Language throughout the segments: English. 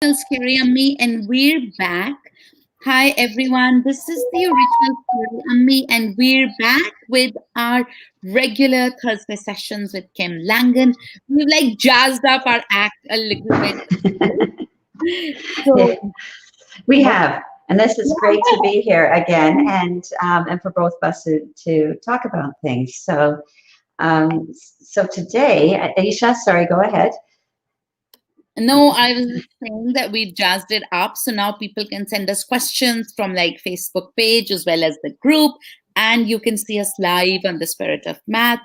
Scary Ammi, and we're back. Hi everyone, this is the original Scary Ammi, and we're back with our regular Thursday sessions with Kim Langen. We've like jazzed up our act a little bit. Yeah, So, we what? have, and this is great to be here again, and for both of us to talk about things. So today, Aisha, sorry, go ahead. No, I was just saying that we've jazzed it up. So now people can send us questions from like Facebook page as well as the group. And you can see us live on the Spirit of Math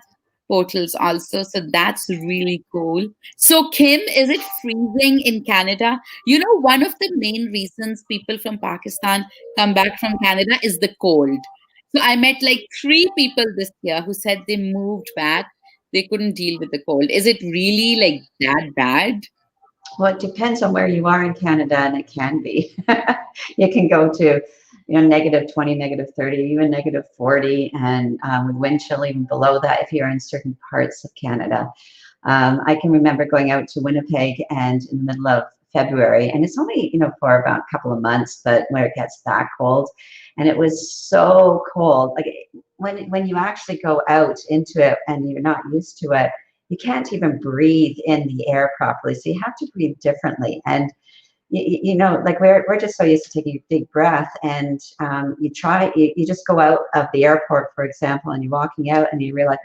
portals also. So that's really cool. So Kim, is it freezing in Canada? You know, one of the main reasons people from Pakistan come back from Canada is the cold. So I met like three people this year who said they moved back. They couldn't deal with the cold. Is it really like that bad? Well, it depends on where you are in Canada, and it can be. You can go to, -20, -30, even -40, and with wind chill even below that if you're in certain parts of Canada. I can remember going out to Winnipeg and in the middle of February, and it's only, for about a couple of months, but where it gets that cold, and it was so cold. Like when you actually go out into it and you're not used to it, you can't even breathe in the air properly. So you have to breathe differently. And like we're just so used to taking a big breath, and you just go out of the airport, for example, and you're walking out and you realize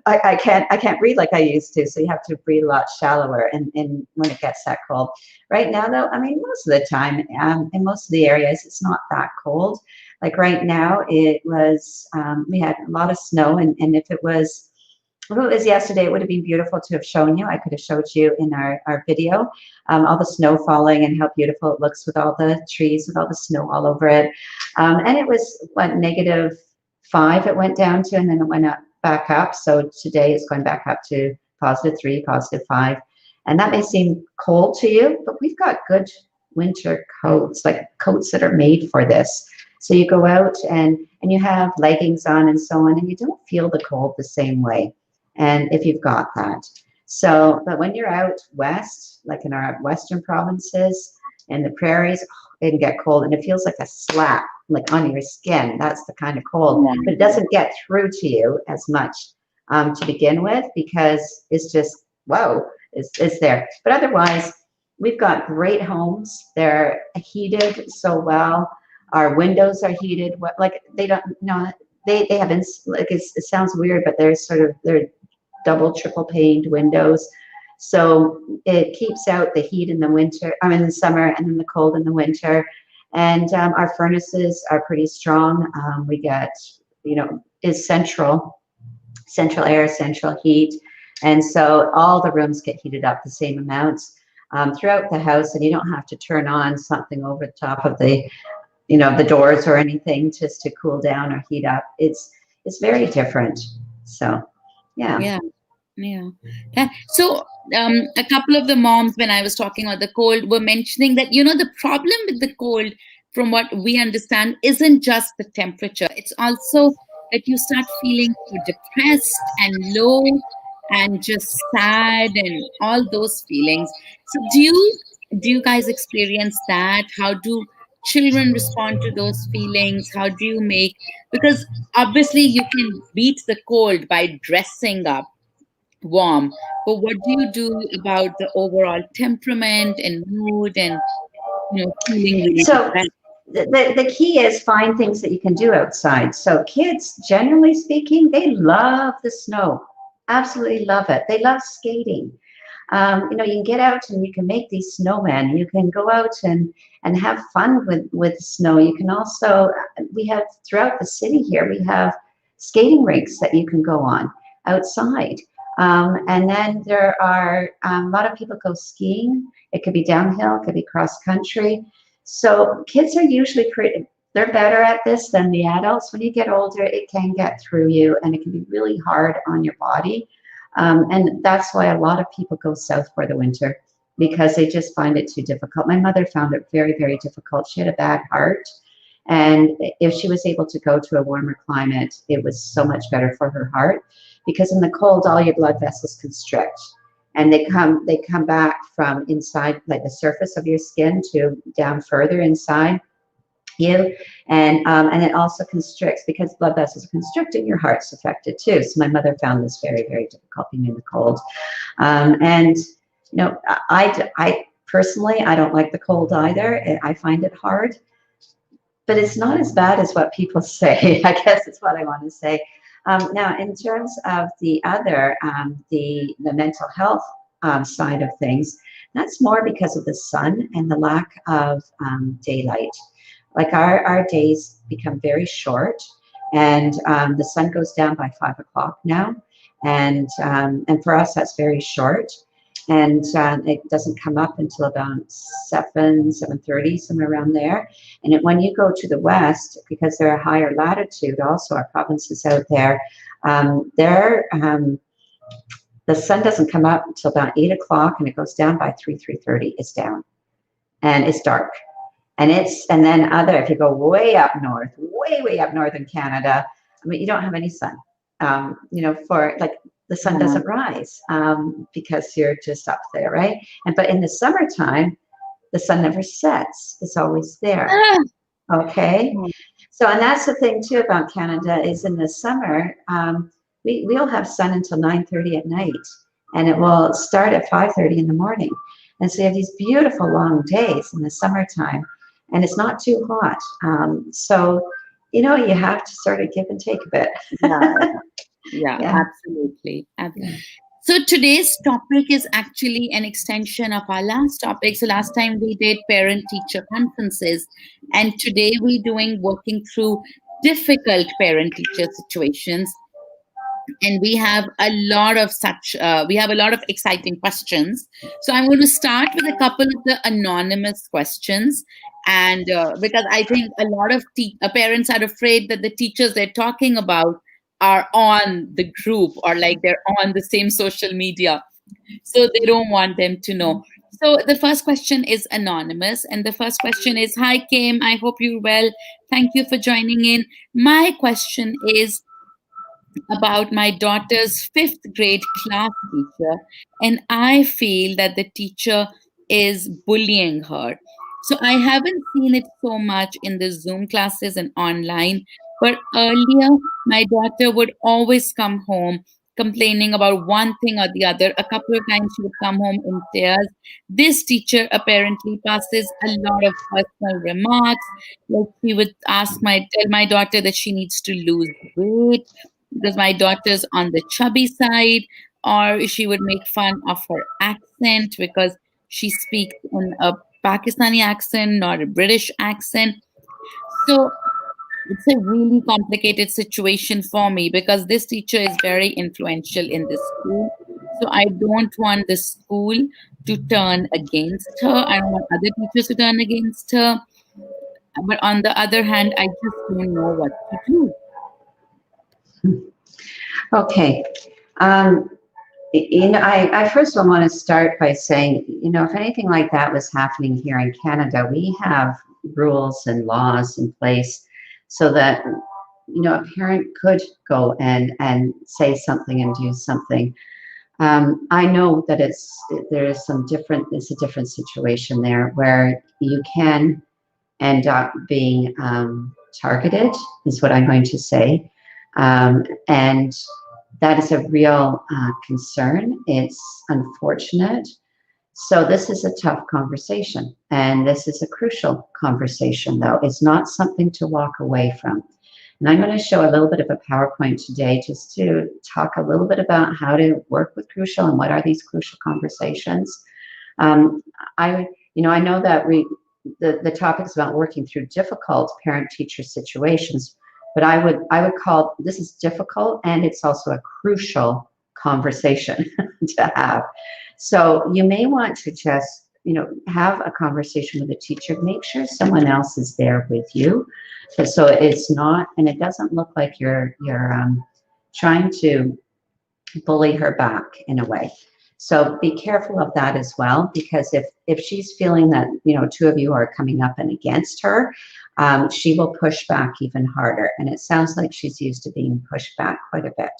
I can't breathe like I used to. So you have to breathe a lot shallower, and when it gets that cold. Right now, though, I mean, most of the time, in most of the areas, it's not that cold. Like right now, we had a lot of snow, and if it was yesterday, it would have been beautiful to have shown you. I could have showed you in our video all the snow falling and how beautiful it looks with all the trees, with all the snow all over it. And it was, what, -5 it went down to, and then it went up back up. So today it's going back up to +3, +5. And that may seem cold to you, but we've got good winter coats, like coats that are made for this. So you go out and you have leggings on and so on, and you don't feel the cold the same way. And if you've got that. So, but when you're out west, like in our western provinces and the prairies, it can get cold, and it feels like a slap, like on your skin. That's the kind of cold, but it doesn't get through to you as much to begin with, because it's just, whoa, it's there. But otherwise, we've got great homes. They're heated so well. Our windows are heated. Like they don't, no, they have, like it sounds weird, but they're double, triple paned windows. So it keeps out the heat in the winter, in the summer, and then the cold in the winter. And our furnaces are pretty strong. We get, is central air, central heat. And so all the rooms get heated up the same amounts throughout the house, and you don't have to turn on something over the top of the doors or anything just to cool down or heat up. It's very different. So, yeah. Yeah. Yeah. Yeah. So, a couple of the moms, when I was talking about the cold, were mentioning that, the problem with the cold, from what we understand, isn't just the temperature. It's also that you start feeling so depressed and low and just sad and all those feelings. So, do you guys experience that? How do children respond to those feelings? How do you make, because obviously you can beat the cold by dressing up warm, but what do you do about the overall temperament and mood and feeling really So depressed? the key is find things that you can do outside. So kids, generally speaking, they love the snow. Absolutely love it. They love skating. You can get out and you can make these snowmen. You can go out and have fun with snow. You can also, we have throughout the city here, we have skating rinks that you can go on outside. And then there are a lot of people go skiing. It could be downhill, it could be cross country. So kids are usually they're better at this than the adults. When you get older, it can get through you, and it can be really hard on your body. And that's why a lot of people go south for the winter, because they just find it too difficult. My mother found it very, very difficult. She had a bad heart. And if she was able to go to a warmer climate, it was so much better for her heart, because in the cold, all your blood vessels constrict. and they come back from inside, like the surface of your skin, to down further inside you, and it also constricts because blood vessels are constricted. Your heart's affected too. So my mother found this very, very difficult being in the cold, and I personally, I don't like the cold either. I find it hard, but it's not as bad as what people say. I guess is what I want to say. Now, in terms of the other, the mental health side of things, that's more because of the sun and the lack of daylight. Like our days become very short, and the sun goes down by 5 o'clock now, and for us that's very short, and it doesn't come up until about 7:30, somewhere around there. And when you go to the west, because they're a higher latitude, also our provinces out there, the sun doesn't come up until about 8 o'clock, and it goes down by 3:30. It's down, and it's dark. And then if you go way up north, way up north in Canada, I mean, you don't have any sun. For like the sun doesn't rise because you're just up there, right? But in the summertime, the sun never sets; it's always there. Okay, so and that's the thing too about Canada is in the summer we'll have sun until 9:30 at night, and it will start at 5:30 in the morning, and so you have these beautiful long days in the summertime. And it's not too hot. So, you have to sort of give and take a bit. Yeah, Yeah. absolutely. So today's topic is actually an extension of our last topic. So last time we did parent-teacher conferences, and today we're doing working through difficult parent-teacher situations. And we have a lot of exciting questions. So I'm going to start with a couple of the anonymous questions. And because I think a lot of parents are afraid that the teachers they're talking about are on the group, or like they're on the same social media. So they don't want them to know. So the first question is anonymous. And the first question is, "Hi, Kim. I hope you're well. Thank you for joining in. My question is about my daughter's fifth grade class teacher, and I feel that the teacher is bullying her. So I haven't seen it so much in the Zoom classes and online, but earlier my daughter would always come home complaining about one thing or the other. A couple of times she would come home in tears. This teacher apparently passes a lot of personal remarks, like she would tell my daughter that she needs to lose weight because my daughter's on the chubby side, or she would make fun of her accent because she speaks in a Pakistani accent, not a British accent. So it's a really complicated situation for me because this teacher is very influential in this school. So I don't want the school to turn against her. I don't want other teachers to turn against her. But on the other hand, I just don't know what to do. Okay. I first of all want to start by saying, if anything like that was happening here in Canada, we have rules and laws in place so that, a parent could go and say something and do something. I know that it's a different situation there where you can end up being targeted, is what I'm going to say. And that is a real concern. It's unfortunate. So this is a tough conversation, and this is a crucial conversation, though. It's not something to walk away from. And I'm going to show a little bit of a PowerPoint today just to talk a little bit about how to work with crucial and what are these crucial conversations. I know that the topic is about working through difficult parent-teacher situations, but I would call this is difficult, and it's also a crucial conversation to have. So you may want to just, have a conversation with a teacher. Make sure someone else is there with you, so it's not, and it doesn't look like you're trying to bully her back in a way. So be careful of that as well, because if she's feeling that, two of you are coming up and against her, she will push back even harder. And it sounds like she's used to being pushed back quite a bit.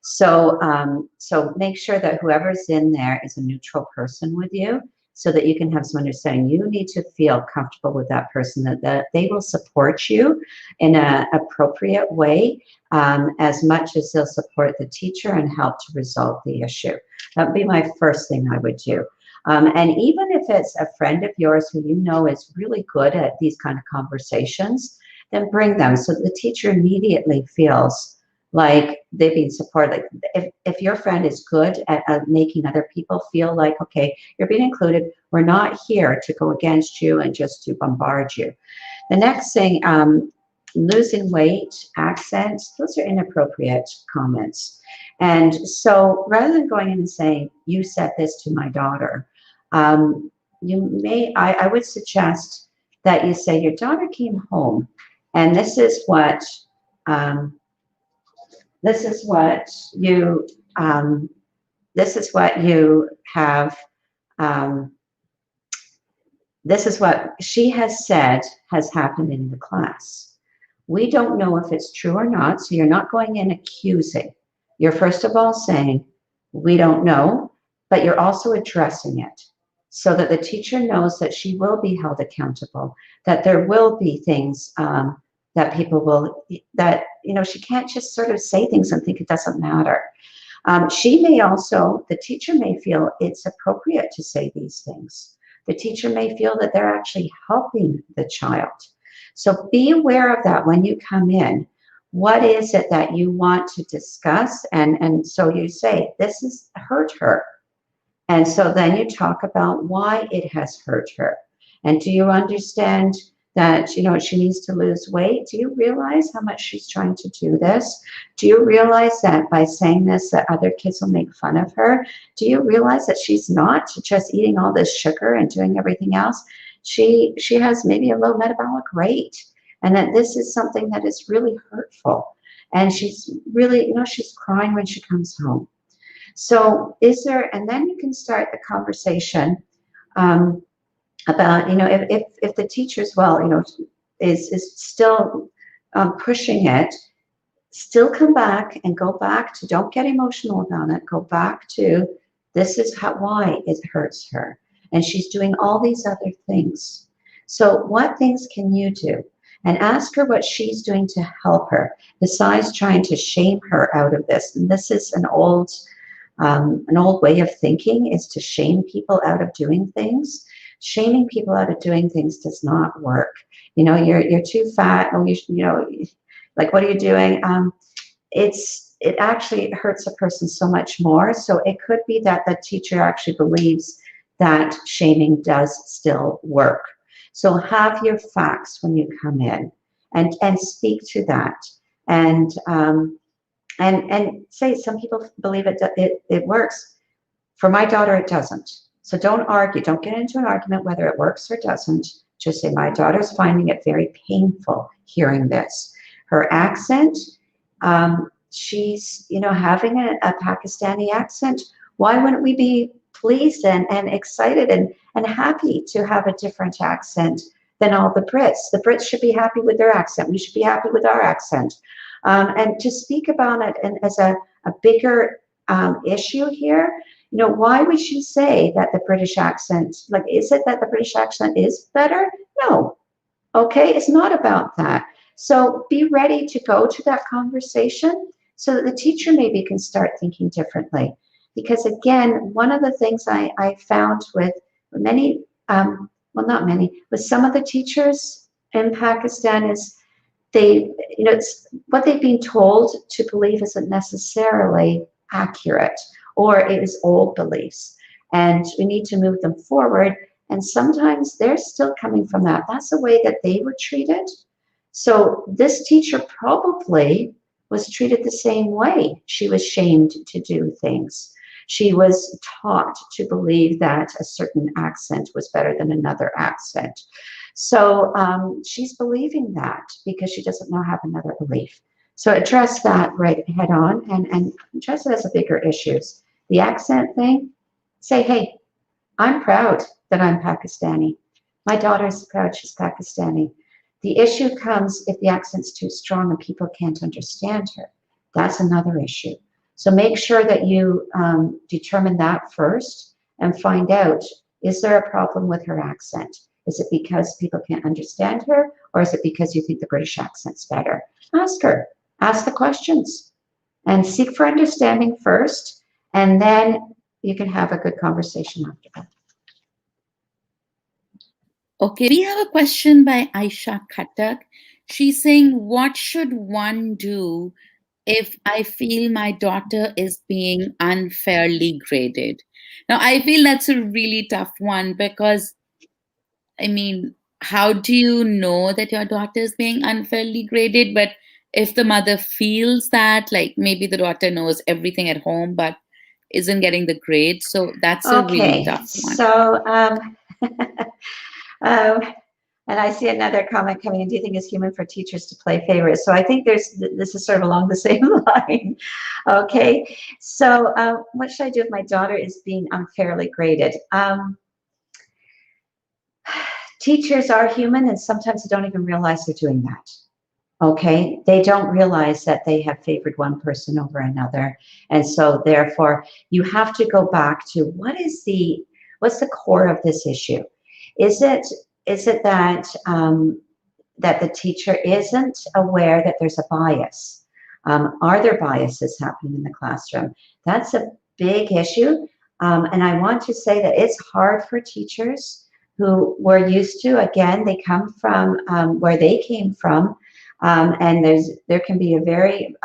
So make sure that whoever's in there is a neutral person with you, so that you can have some understanding. You need to feel comfortable with that person, that they will support you in an appropriate way, as much as they'll support the teacher and help to resolve the issue. That would be my first thing I would do. And even if it's a friend of yours who you know is really good at these kind of conversations, then bring them so the teacher immediately feels like they've been supported. Like if your friend is good at making other people feel like, okay, you're being included, we're not here to go against you and just to bombard you. The next thing, losing weight, accents, those are inappropriate comments. And so rather than going in and saying, you said this to my daughter, I would suggest that you say, your daughter came home and this is what um, this is what you have, this is what she has said has happened in the class. We don't know if it's true or not, so you're not going in accusing. You're first of all saying, we don't know, but you're also addressing it so that the teacher knows that she will be held accountable, that there will be things that people will, that, she can't just sort of say things and think it doesn't matter. She may also, the teacher may feel it's appropriate to say these things. The teacher may feel that they're actually helping the child. So be aware of that when you come in. What is it that you want to discuss? And so you say, this has hurt her. And so then you talk about why it has hurt her. And do you understand that, she needs to lose weight? Do you realize how much she's trying to do this? Do you realize that by saying this, that other kids will make fun of her? Do you realize that she's not just eating all this sugar and doing everything else? She has maybe a low metabolic rate, and that this is something that is really hurtful. And she's really, she's crying when she comes home. So and then you can start the conversation about, if the teacher as well, is still pushing it, still come back and go back to, don't get emotional about it, go back to, this is why it hurts her. And she's doing all these other things. So what things can you do? And ask her what she's doing to help her, besides trying to shame her out of this. And this is an old way of thinking, is to shame people out of doing things. Shaming people out of doing things does not work. You're too fat. Oh, like, what are you doing? It actually hurts a person so much more. So it could be that the teacher actually believes that shaming does still work. So have your facts when you come in, and speak to that, and say, some people believe it works. For my daughter, it doesn't. So don't argue. Don't get into an argument whether it works or doesn't. Just say, my daughter's finding it very painful hearing this. Her accent, she's, having a Pakistani accent. Why wouldn't we be pleased and excited and happy to have a different accent than all the Brits? The Brits should be happy with their accent. We should be happy with our accent. And to speak about it and as a bigger issue here, why would you say that the British accent, like, is it that the British accent is better? No. Okay, it's not about that. So be ready to go to that conversation so that the teacher maybe can start thinking differently. Because again, one of the things I found with many, well, not many, with some of the teachers in Pakistan is it's what they've been told to believe isn't necessarily accurate, or it is old beliefs. And we need to move them forward. And sometimes they're still coming from that. That's the way that they were treated. So this teacher probably was treated the same way. She was shamed to do things. She was taught to believe that a certain accent was better than another accent. So she's believing that because she doesn't know, have another belief. So address that right head on, and address it as a bigger issue. The accent thing, say, hey, I'm proud that I'm Pakistani. My daughter's proud she's Pakistani. The issue comes if the accent's too strong and people can't understand her. That's another issue. So make sure that you determine that first and find out, is there a problem with her accent? Is it because people can't understand her, or is it because you think the British accent's better? Ask her. Ask the questions and seek for understanding first, and then you can have a good conversation after that. Okay, we have a question by Aisha Khattak. She's saying, what should one do if I feel my daughter is being unfairly graded? Now, I feel that's a really tough one because, I mean, how do you know that your daughter is being unfairly graded? But if the mother feels that, like maybe the daughter knows everything at home but isn't getting the grade, so that's a really Okay, tough one. so um, and I see another comment coming in. Do you think it's human for teachers to play favorites? So I think this is sort of along the same line. Okay, so what should I do if my daughter is being unfairly graded? Teachers are human, and sometimes they don't even realize they're doing that. Okay, they don't realize that they have favored one person over another, and so therefore you have to go back to what's the core of this issue? Is it that that the teacher isn't aware that there's a bias? Are there biases happening in the classroom? That's a big issue, and I want to say that it's hard for teachers who were used to, again, they come from where they came from, and there can be a very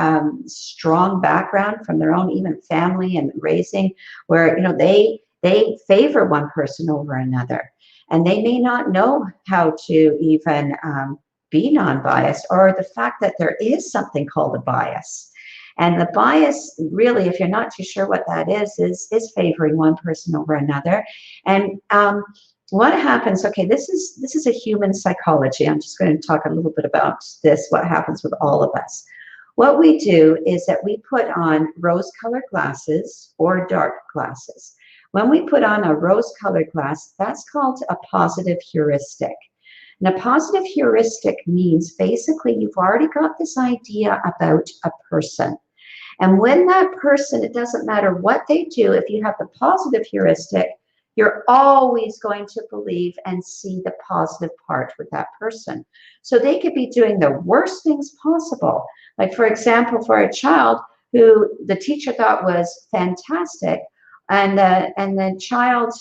strong background from their own even family and raising, where they favor one person over another, and they may not know how to even be non-biased, or the fact that there is something called a bias. And the bias, really, if you're not too sure what that is favoring one person over another. And what happens, okay, this is a human psychology. I'm just going to talk a little bit about this, what happens with all of us. What we do is that we put on rose-colored glasses or dark glasses. When we put on a rose-colored glass, that's called a positive heuristic. And a positive heuristic means basically you've already got this idea about a person. And when that person, it doesn't matter what they do, if you have the positive heuristic, you're always going to believe and see the positive part with that person. So they could be doing the worst things possible. Like, for example, for a child who the teacher thought was fantastic, and the child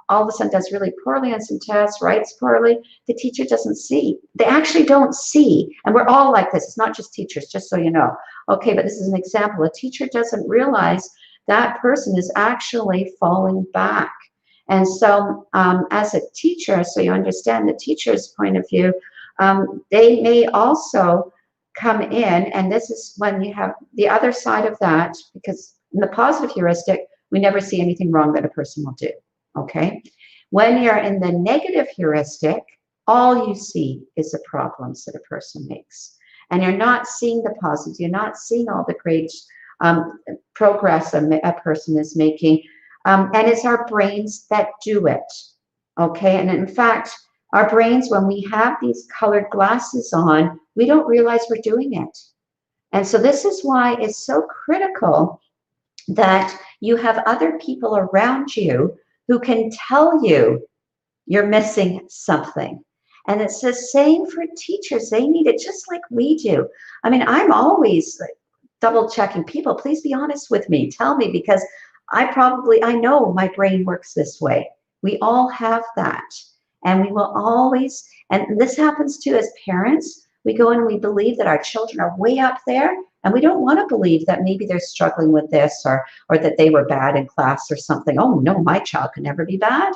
all of a sudden does really poorly on some tests, writes poorly, the teacher doesn't see. They actually don't see. And we're all like this. It's not just teachers, just so you know. Okay, but this is an example. A teacher doesn't realize that person is actually falling back. And so as a teacher, so you understand the teacher's point of view, they may also come in, and this is when you have the other side of that, because in the positive heuristic, we never see anything wrong that a person will do, okay? When you're in the negative heuristic, all you see is the problems that a person makes. And you're not seeing the positives, you're not seeing all the great progress a person is making. And it's our brains that do it, okay? And in fact, our brains, when we have these colored glasses on, we don't realize we're doing it. And so this is why it's so critical that you have other people around you who can tell you you're missing something. And it's the same for teachers. They need it just like we do. I mean, I'm always double checking people. Please be honest with me. Tell me, because I know my brain works this way. We all have that. And we will always, and this happens too as parents, we go in and we believe that our children are way up there, and we don't want to believe that maybe they're struggling with this, or that they were bad in class or something. Oh no, my child could never be bad.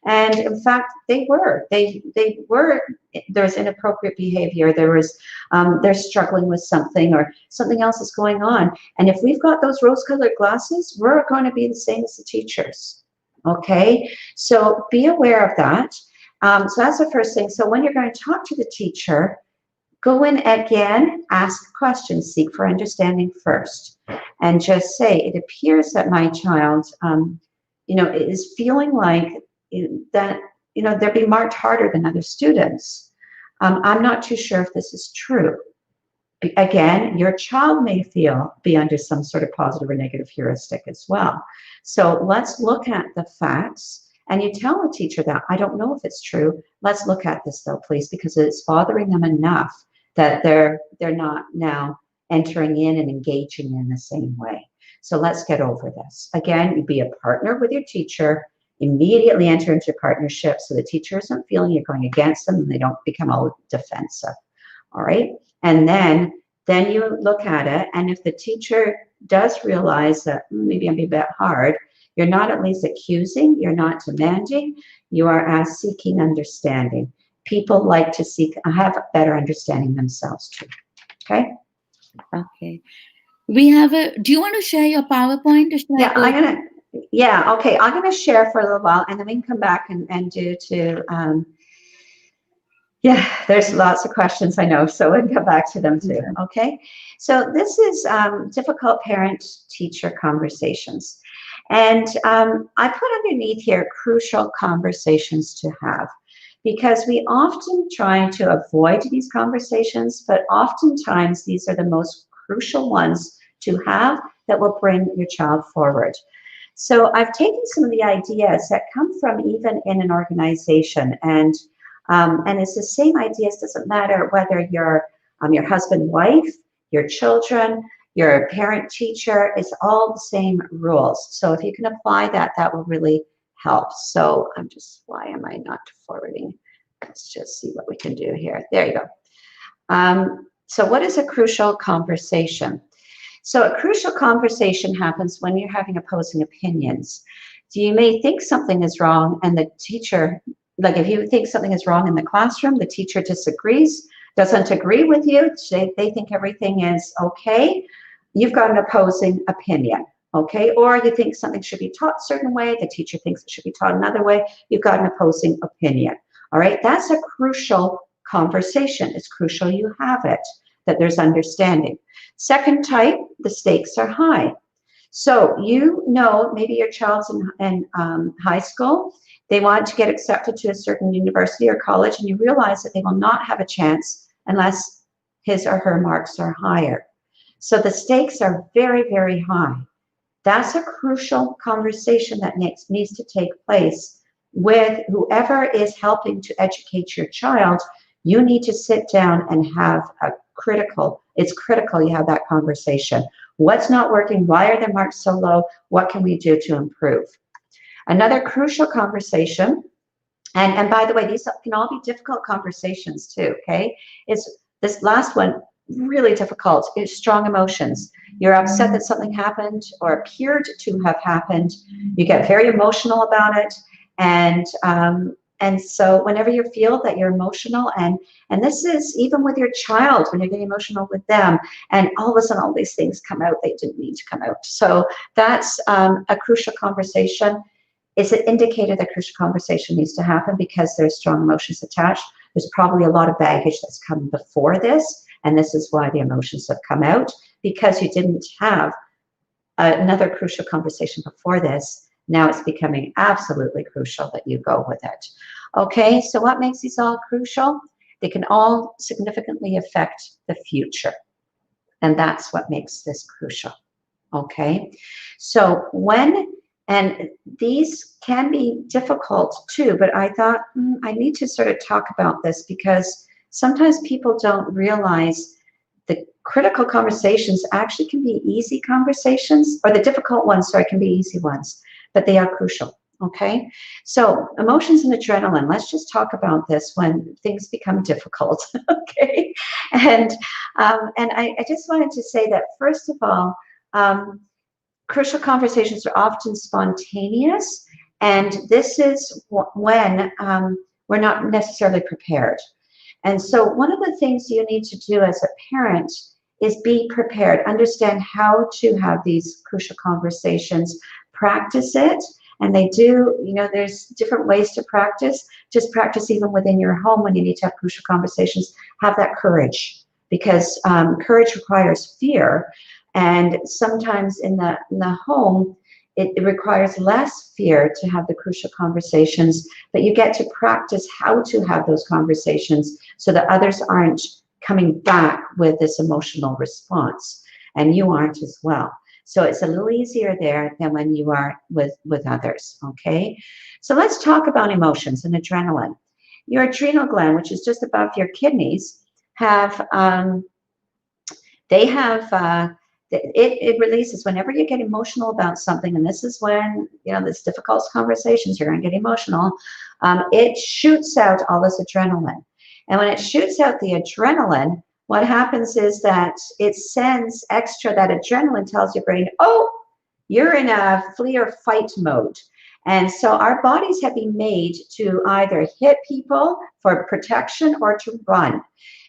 And in fact, they were. They were. There's inappropriate behavior. They're struggling with something, or something else is going on. And if we've got those rose-colored glasses, we're going to be the same as the teachers. Okay, so be aware of that. So that's the first thing. So when you're going to talk to the teacher, go in again, ask questions, seek for understanding first, and just say, it appears that my child, is feeling like that, they're being marked harder than other students. I'm not too sure if this is true. Again, your child may be under some sort of positive or negative heuristic as well. So let's look at the facts. And you tell a teacher that, I don't know if it's true. Let's look at this though, please, because it's bothering them enough that they're not now entering in and engaging in the same way. So let's get over this. Again, you be a partner with your teacher, immediately enter into partnership so the teacher isn't feeling you're going against them and they don't become all defensive. All right. And then you look at it. And if the teacher does realize that maybe I'm being a bit hard, you're not at least accusing, you're not demanding, you are seeking understanding. People like to have a better understanding themselves too. Okay? Okay. We have do you want to share your PowerPoint or should Yeah, I go? okay. I'm gonna share for a little while and then we can come back and do there's lots of questions, I know, so we can come back to them too, okay? So this is difficult parent-teacher conversations. And I put underneath here crucial conversations to have, because we often try to avoid these conversations, but oftentimes these are the most crucial ones to have that will bring your child forward. So I've taken some of the ideas that come from even in an organization, and it's the same ideas. Doesn't matter whether you're your husband, wife, your children, your parent teacher. It's all the same rules. So if you can apply that, that will really help. So why am I not forwarding? Let's just see what we can do here. There you go. So what is a crucial conversation? So a crucial conversation happens when you're having opposing opinions. So you may think something is wrong and the teacher, like if you think something is wrong in the classroom, the teacher disagrees, doesn't agree with you, they think everything is okay, you've got an opposing opinion, okay? Or you think something should be taught a certain way, the teacher thinks it should be taught another way, you've got an opposing opinion, all right? That's a crucial conversation. It's crucial you have it, that there's understanding. Second type, the stakes are high. So you know, maybe your child's in high school, they want to get accepted to a certain university or college, and you realize that they will not have a chance unless his or her marks are higher. So the stakes are very, very high. That's a crucial conversation that needs to take place with whoever is helping to educate your child. You need to sit down and have it's critical you have that conversation. What's not working? Why are the marks so low? What can we do to improve? Another crucial conversation, and by the way, these can all be difficult conversations too, okay? It's this last one, really difficult, is strong emotions. You're upset that something happened or appeared to have happened. You get very emotional about it, and so whenever you feel that you're emotional, and this is even with your child, when you're getting emotional with them, and all of a sudden all these things come out, they didn't need to come out. So that's a crucial conversation. Is it indicated that crucial conversation needs to happen because there's strong emotions attached? There's probably a lot of baggage that's come before this, and this is why the emotions have come out, because you didn't have another crucial conversation before this. Now it's becoming absolutely crucial that you go with it. Okay, so what makes these all crucial? They can all significantly affect the future, and that's what makes this crucial. Okay, so and these can be difficult too, but I thought I need to sort of talk about this because sometimes people don't realize the critical conversations actually can be easy conversations, or the difficult ones, sorry, can be easy ones, but they are crucial, okay? So emotions and adrenaline, let's just talk about this when things become difficult, okay? And I just wanted to say that, first of all, crucial conversations are often spontaneous, and this is when we're not necessarily prepared. And so one of the things you need to do as a parent is be prepared, understand how to have these crucial conversations, practice it. And they do, you know, there's different ways to practice. Just practice even within your home when you need to have crucial conversations. Have that courage, because courage requires fear. And sometimes in the home, it requires less fear to have the crucial conversations, but you get to practice how to have those conversations so that others aren't coming back with this emotional response, and you aren't as well. So it's a little easier there than when you are with others, okay? So let's talk about emotions and adrenaline. Your adrenal gland, which is just above your kidneys, have they have it releases whenever you get emotional about something, and this is when, you know, this difficult conversations, you're going to get emotional. It shoots out all this adrenaline, and when it shoots out the adrenaline, what happens is that it sends extra, that adrenaline tells your brain, oh, you're in a flee or fight mode. And so our bodies have been made to either hit people for protection or to run.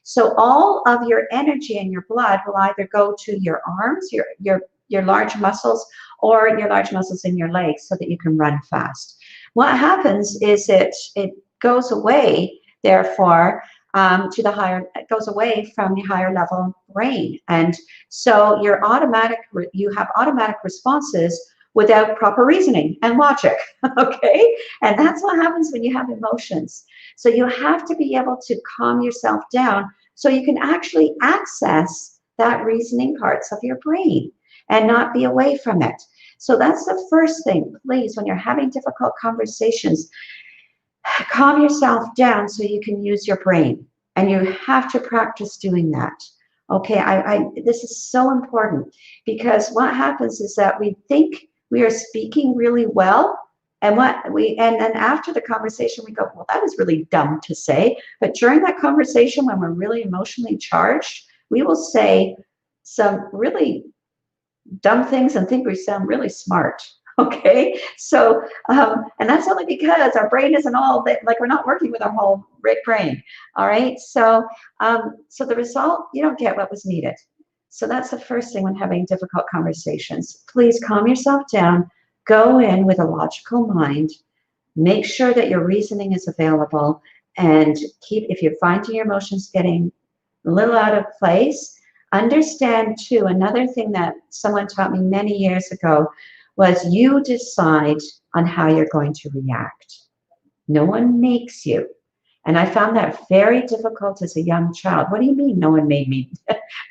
So all of your energy and your blood will either go to your arms, your large muscles, or your large muscles in your legs so that you can run fast. What happens is it goes away, therefore, to the higher, it goes away from the higher level brain. And so you have automatic responses without proper reasoning and logic, okay? And that's what happens when you have emotions. So you have to be able to calm yourself down so you can actually access that reasoning parts of your brain and not be away from it. So that's the first thing, please, when you're having difficult conversations, calm yourself down so you can use your brain. And you have to practice doing that. Okay, this is so important, because what happens is that we think we are speaking really well, and then after the conversation we go, well, that was really dumb to say. But during that conversation, when we're really emotionally charged, we will say some really dumb things and think we sound really smart. Okay, so and that's only because our brain isn't all that, like, we're not working with our whole brain. All right, so so the result, you don't get what was needed. So that's the first thing when having difficult conversations. Please calm yourself down, go in with a logical mind, make sure that your reasoning is available, and if you're finding your emotions getting a little out of place, understand too, another thing that someone taught me many years ago was you decide on how you're going to react. No one makes you. And I found that very difficult as a young child. What do you mean no one made me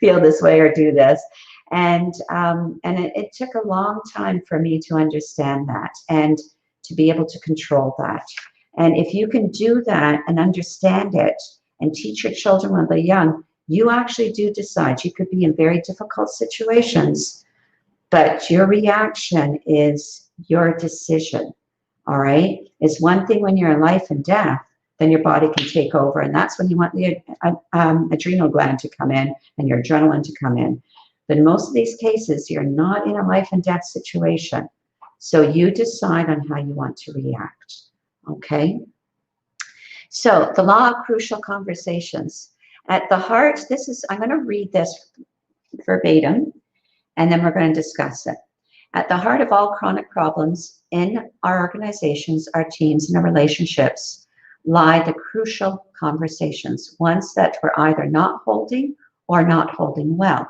feel this way or do this? And it took a long time for me to understand that and to be able to control that. And if you can do that and understand it and teach your children when they're young, you actually do decide. You could be in very difficult situations, but your reaction is your decision, all right? It's one thing when you're in life and death, then your body can take over, and that's when you want the adrenal gland to come in and your adrenaline to come in. But in most of these cases, you're not in a life and death situation, so you decide on how you want to react, okay? So the law of crucial conversations. At the heart, I'm going to read this verbatim, and then we're going to discuss it. At the heart of all chronic problems in our organizations, our teams, and our relationships lie the crucial conversations, ones that we're either not holding or not holding well.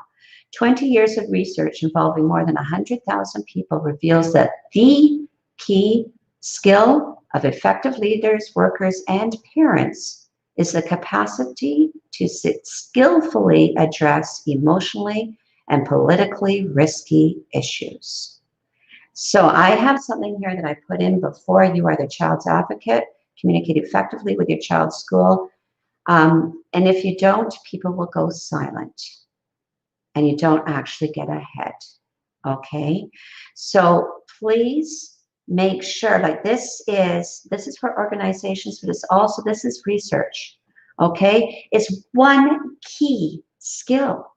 20 years of research involving more than 100,000 people reveals that the key skill of effective leaders, workers, and parents is the capacity to skillfully address emotionally and politically risky issues. So I have something here that I put in before. You are the child's advocate. Communicate effectively with your child's school. And if you don't, people will go silent and you don't actually get ahead. Okay? So please make sure, like, this is for organizations, but this is research. Okay? It's one key skill.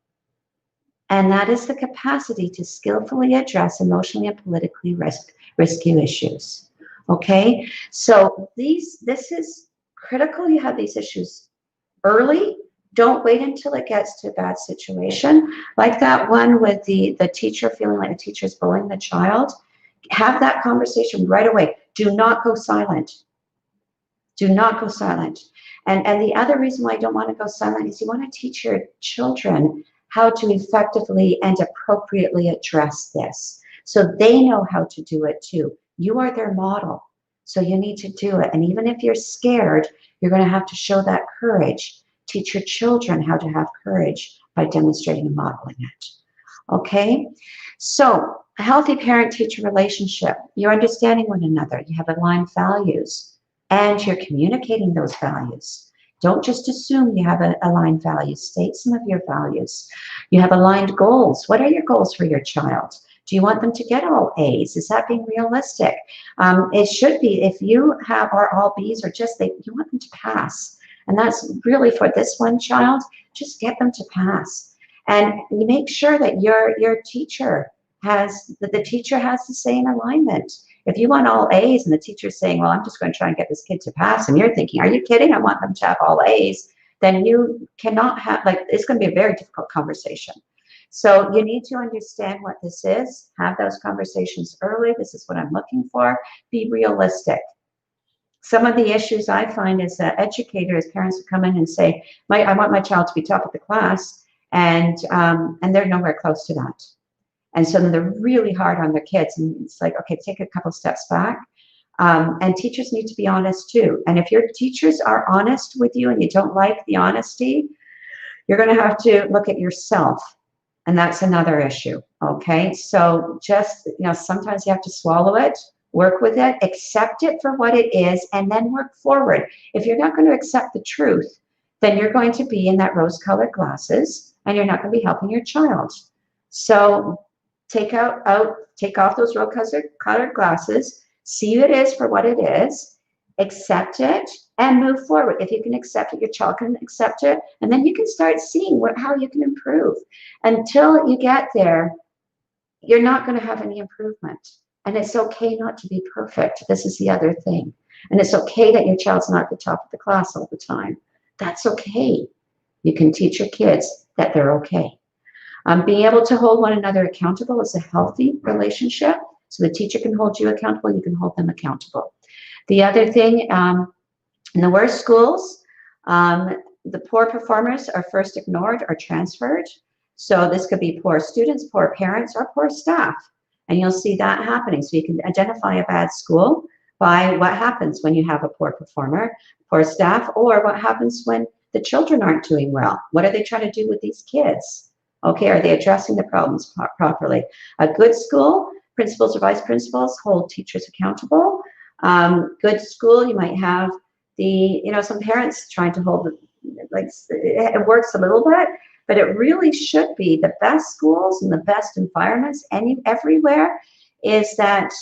And that is the capacity to skillfully address emotionally and politically risky issues. Okay, so this is critical. You have these issues early. Don't wait until it gets to a bad situation. Like that one with the teacher feeling like the teacher's bullying the child. Have that conversation right away. Do not go silent. Do not go silent. And the other reason why I don't want to go silent is you want to teach your children how to effectively and appropriately address this, so they know how to do it too. You are their model, so you need to do it. And even if you're scared, you're going to have to show that courage Teach your children how to have courage by demonstrating and modeling it. Okay? So, a healthy parent-teacher relationship, you're understanding one another, you have aligned values, and you're communicating those values. Don't just assume you have aligned values. State some of your values. You have aligned goals. What are your goals for your child? Do you want them to get all A's? Is that being realistic? It should be. If you are all B's or just you want them to pass. And that's really for this one child, just get them to pass. And you make sure that your teacher the teacher has the same alignment. If you want all A's and the teacher's saying, well, I'm just going to try and get this kid to pass, and you're thinking, are you kidding? I want them to have all A's. Then you cannot have, it's going to be a very difficult conversation. So you need to understand what this is, have those conversations early. This is what I'm looking for. Be realistic. Some of the issues I find is that educators, parents come in and say, I want my child to be top of the class, and they're nowhere close to that. And so then they're really hard on their kids. And it's like, okay, take a couple steps back. And teachers need to be honest too. And if your teachers are honest with you and you don't like the honesty, you're going to have to look at yourself. And that's another issue. Okay. So just, sometimes you have to swallow it, work with it, accept it for what it is, and then work forward. If you're not going to accept the truth, then you're going to be in that rose-colored glasses and you're not going to be helping your child. So take off those rose-colored glasses, see it is for what it is, accept it, and move forward. If you can accept it, your child can accept it, and then you can start seeing how you can improve. Until you get there, you're not going to have any improvement. And it's okay not to be perfect. This is the other thing. And it's okay that your child's not at the top of the class all the time. That's okay. You can teach your kids that they're okay. Being able to hold one another accountable is a healthy relationship. So the teacher can hold you accountable, you can hold them accountable. The other thing, in the worst schools, the poor performers are first ignored or transferred. So this could be poor students, poor parents, or poor staff. And you'll see that happening. So you can identify a bad school by what happens when you have a poor performer, poor staff, or what happens when the children aren't doing well. What are they trying to do with these kids? Okay, are they addressing the problems properly? A good school, principals or vice principals hold teachers accountable. Good school, you might have some parents trying to hold, it works a little bit, but it really should be the best schools and the best environments everywhere is that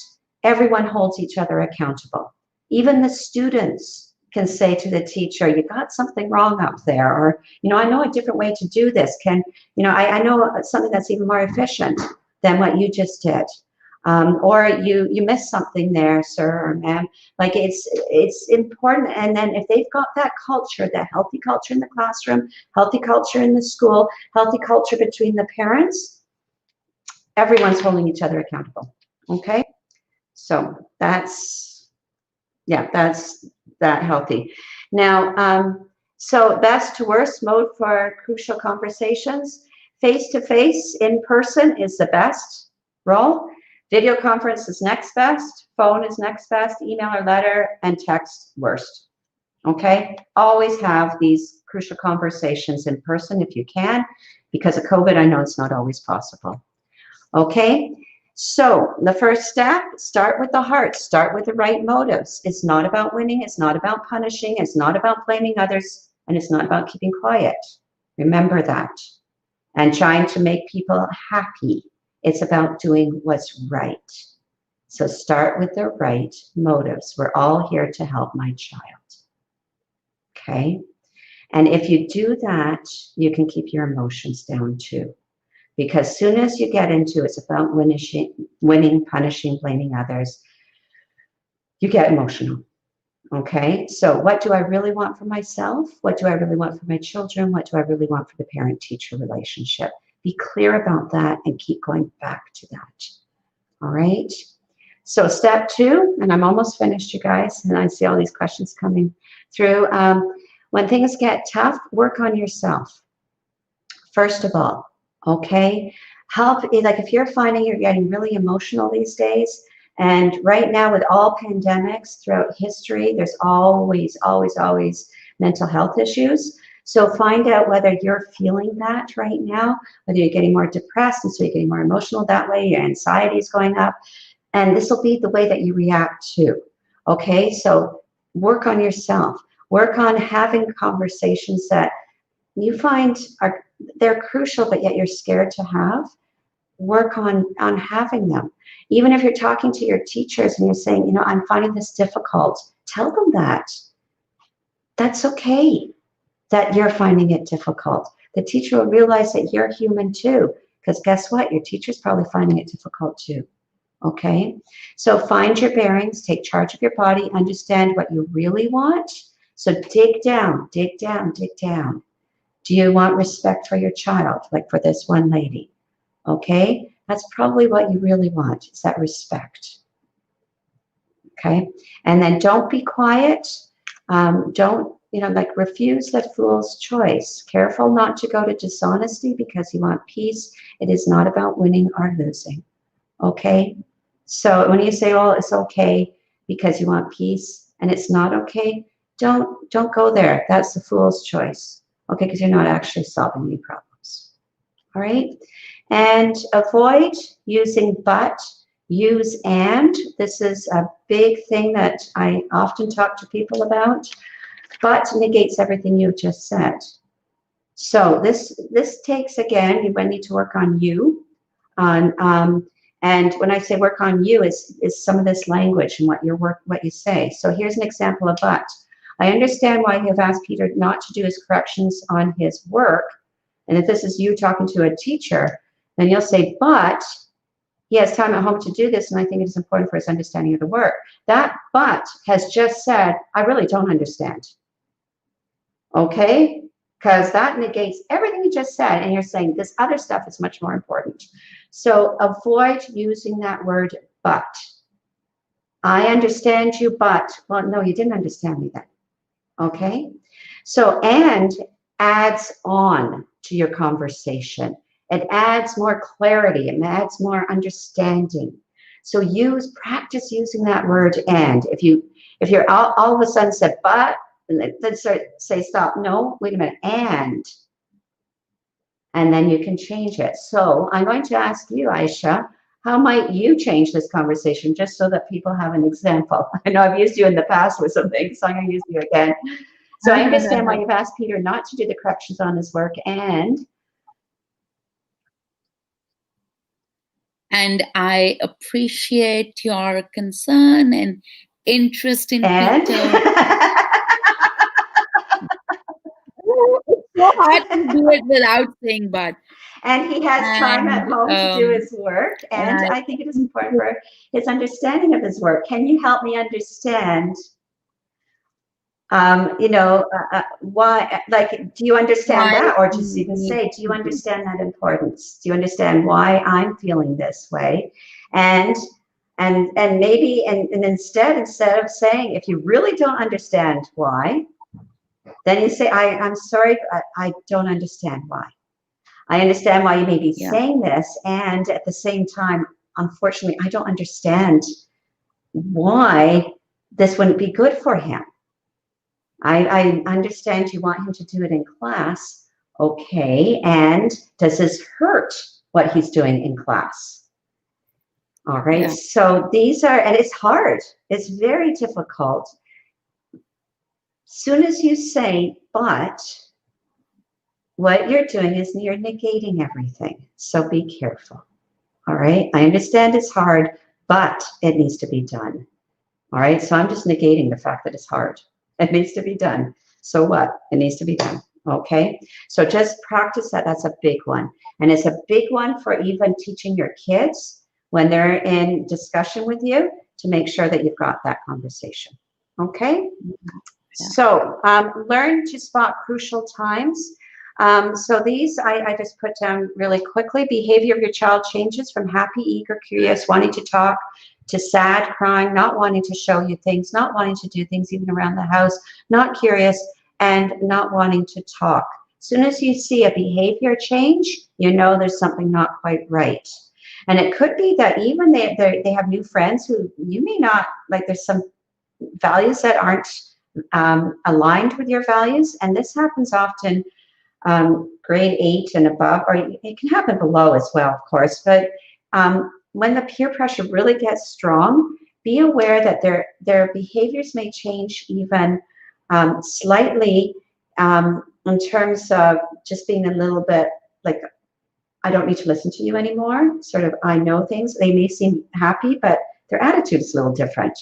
everyone holds each other accountable. Even the students can say to the teacher, you got something wrong up there, or, I know a different way to do this. I know something that's even more efficient than what you just did. Or you missed something there, sir or ma'am. It's important. And then if they've got that culture, that healthy culture in the classroom, healthy culture in the school, healthy culture between the parents, everyone's holding each other accountable. Okay? So that's that healthy. Now, so best to worst mode for crucial conversations. Face-to-face, in person is the best role. Video conference is next best. Phone is next best. Email or letter, and text worst. Okay? Always have these crucial conversations in person if you can. Because of COVID, I know it's not always possible. Okay? So the first step, start with the heart. Start with the right motives. It's not about winning. It's not about punishing. It's not about blaming others. And it's not about keeping quiet. Remember that. And trying to make people happy. It's about doing what's right. So start with the right motives. We're all here to help my child. Okay? And if you do that, you can keep your emotions down too. Because as soon as you get into it's about winning, punishing, blaming others, you get emotional. Okay? So what do I really want for myself? What do I really want for my children? What do I really want for the parent-teacher relationship? Be clear about that and keep going back to that. All right? So step 2, and I'm almost finished, you guys, and I see all these questions coming through. When things get tough, work on yourself. First of all, okay? Help, if you're finding you're getting really emotional these days, and right now with all pandemics throughout history, there's always mental health issues. So find out whether you're feeling that right now, whether you're getting more depressed and so you're getting more emotional that way, your anxiety is going up, and this will be the way that you react to. Okay, so work on yourself. Work on having conversations that you find are they're crucial, but yet you're scared to have. Work on having them. Even if you're talking to your teachers and you're saying, I'm finding this difficult, tell them that. That's okay that you're finding it difficult. The teacher will realize that you're human too, because guess what? Your teacher's probably finding it difficult too. Okay? So find your bearings, take charge of your body, understand what you really want. So dig down, dig down, dig down. Do you want respect for your child, like for this one lady? Okay? That's probably what you really want, is that respect. Okay? And then don't be quiet. Don't, refuse the fool's choice. Careful not to go to dishonesty because you want peace. It is not about winning or losing. Okay? So when you say, oh, it's okay because you want peace and it's not okay, don't go there. That's the fool's choice. Okay? Because you're not actually solving any problems. All right? And avoid using but, use and. This is a big thing that I often talk to people about. But negates everything you've just said. So this takes, again, you might need to work on you. And when I say work on you is some of this language and what you say. So here's an example of but. I understand why you have asked Peter not to do his corrections on his work. And if this is you talking to a teacher, then you'll say, but he has time at home to do this, and I think it is important for his understanding of the work. That but has just said, I really don't understand. Okay? Because that negates everything you just said, and you're saying this other stuff is much more important. So avoid using that word but. I understand you, but, well, no, you didn't understand me then. Okay? So, and adds on to your conversation. It adds more clarity. It adds more understanding. So practice using that word and. If you're all of a sudden said but, then say stop. No, wait a minute, and then you can change it. So I'm going to ask you, Aisha, how might you change this conversation just so that people have an example? I know I've used you in the past with something, so I'm going to use you again. So I understand why you've asked Peter not to do the corrections on his work, and I appreciate your concern and interest in Peter. It's so hard to do it without saying but. And he has time at home to do his work, and I think it is important for his understanding of his work. Can you help me understand, why, like, do you understand that? Or just even say, do you understand that importance? Do you understand why I'm feeling this way? And maybe, and instead of saying, if you really don't understand why, then you say, I'm sorry, I don't understand why. I understand why you may be saying this, and at the same time, unfortunately, I don't understand why this wouldn't be good for him. I understand you want him to do it in class, okay, and does this hurt what he's doing in class? All right, so these are, and it's hard. It's very difficult. Soon as you say, but, what you're doing is you're negating everything. So be careful. All right. I understand it's hard, but it needs to be done. All right. So I'm just negating the fact that it's hard. It needs to be done. So what? It needs to be done. Okay. So just practice that. That's a big one. And it's a big one for even teaching your kids when they're in discussion with you to make sure that you've got that conversation. Okay. So learn to spot crucial times. So these I just put down really quickly. Behavior of your child changes from happy, eager, curious, wanting to talk, to sad, crying, not wanting to show you things, not wanting to do things even around the house, not curious, and not wanting to talk. As soon as you see a behavior change, you know there's something not quite right. And it could be that even they have new friends who you may not, like, there's some values that aren't aligned with your values, and this happens often grade 8 and above, or it can happen below as well, of course. But when the peer pressure really gets strong, be aware that their behaviors may change even slightly in terms of just being a little bit like, I don't need to listen to you anymore. Sort of, I know things. They may seem happy, but their attitude is a little different.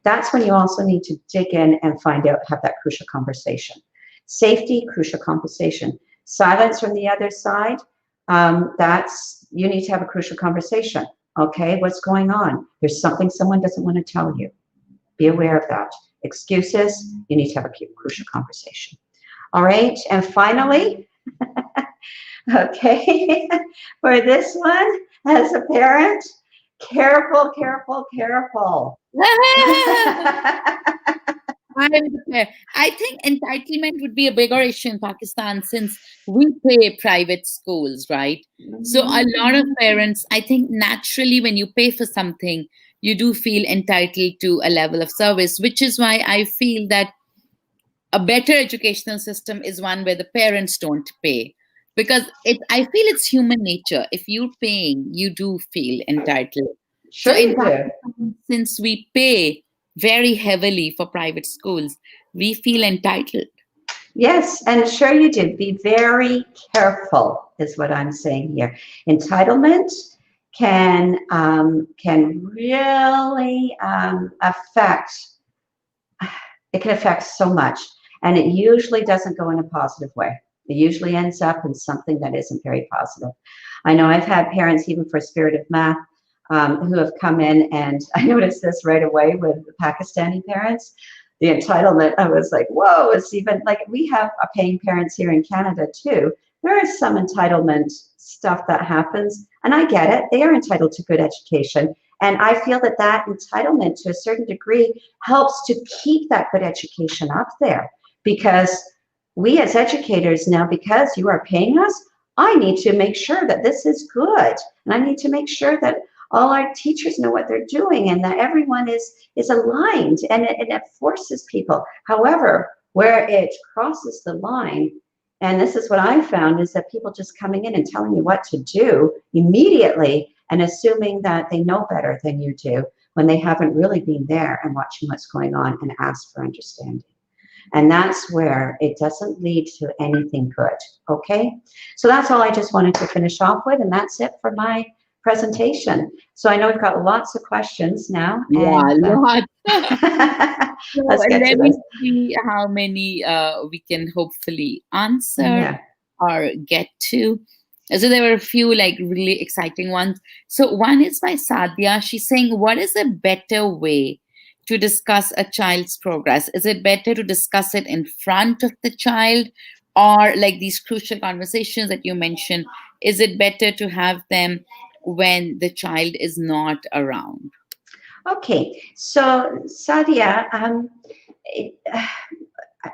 That's when you also need to dig in and find out, have that crucial conversation. Safety, crucial conversation. Silence from the other side, you need to have a crucial conversation. Okay, what's going on? There's something someone doesn't want to tell you. Be aware of that. Excuses, you need to have a crucial conversation. All right, and finally, okay, for this one, as a parent, careful, careful, careful. I think entitlement would be a bigger issue in Pakistan since we pay private schools, right? So a lot of parents, I think naturally when you pay for something, you do feel entitled to a level of service, which is why I feel that a better educational system is one where the parents don't pay. Because I feel it's human nature. If you're paying, you do feel entitled. Sure, So in you do. Pakistan, since we pay very heavily for private schools, we feel entitled. Yes, and sure you do. Be very careful, is what I'm saying here. Entitlement can really affect. It can affect so much, and it usually doesn't go in a positive way. It usually ends up in something that isn't very positive. I know I've had parents, even for Spirit of Math, who have come in, and I noticed this right away with the Pakistani parents. The entitlement, I was like, whoa, it's even like we have paying parents here in Canada too. There is some entitlement stuff that happens, and I get it. They are entitled to good education. And I feel that that entitlement to a certain degree helps to keep that good education up there, because we as educators now, because you are paying us, I need to make sure that this is good. And I need to make sure that all our teachers know what they're doing and that everyone is aligned, and it forces people. However, where it crosses the line, and this is what I found, is that people just coming in and telling you what to do immediately and assuming that they know better than you do when they haven't really been there and watching what's going on and ask for understanding. And that's where it doesn't lead to anything good, okay? So that's all I just wanted to finish off with, and that's it for my presentation. So I know we've got lots of questions now. Yeah, And, lots. So let's get let to me this. see how many we can hopefully answer Yeah. or get to. So there were a few like really exciting ones. So one is by Sadia. She's saying, what is a better way to discuss a child's progress? Is it better to discuss it in front of the child, or like these crucial conversations that you mentioned? Is it better to have them when the child is not around? Okay. So Sadia,